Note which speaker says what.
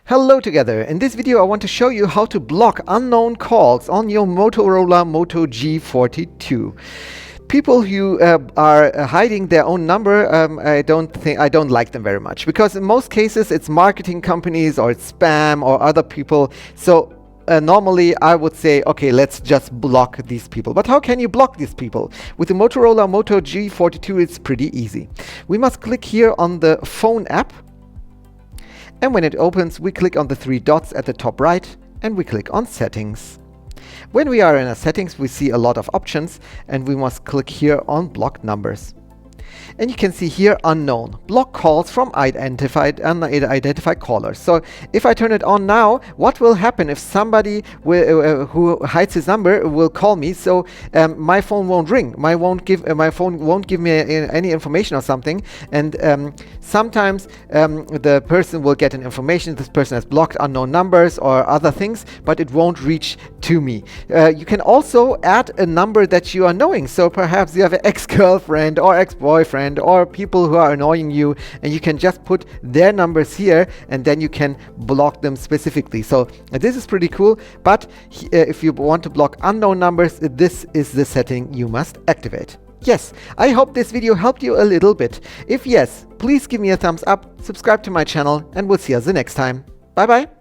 Speaker 1: Hello together. In this video I want to show you how to block unknown calls on your Motorola Moto G42. People who are hiding their own number, I don't like them very much, because in most cases it's marketing companies or it's spam or other people. So normally I would say, okay, let's just block these people. But how can you block these people? With the Motorola Moto G42 it's pretty easy. We must click here on the phone app. And when it opens, we click on the three dots at the top right and we click on Settings. When we are in our settings, we see a lot of options and we must click here on Block Numbers. And you can see here unknown. Block calls from unidentified callers. So if I turn it on now, what will happen if somebody who hides his number will call me? So my phone won't ring. My phone won't give me any information or something. And sometimes the person will get an information. This person has blocked unknown numbers or other things, but it won't reach to me. You can also add a number that you are knowing. So perhaps you have an ex-girlfriend or ex-boyfriend or people who are annoying you, and you can just put their numbers here and then you can block them specifically. So this is pretty cool, but if you want to block unknown numbers, this is the setting you must activate. Yes, I hope this video helped you a little bit. If yes, please give me a thumbs up, subscribe to my channel, and we'll see you the next time. Bye bye.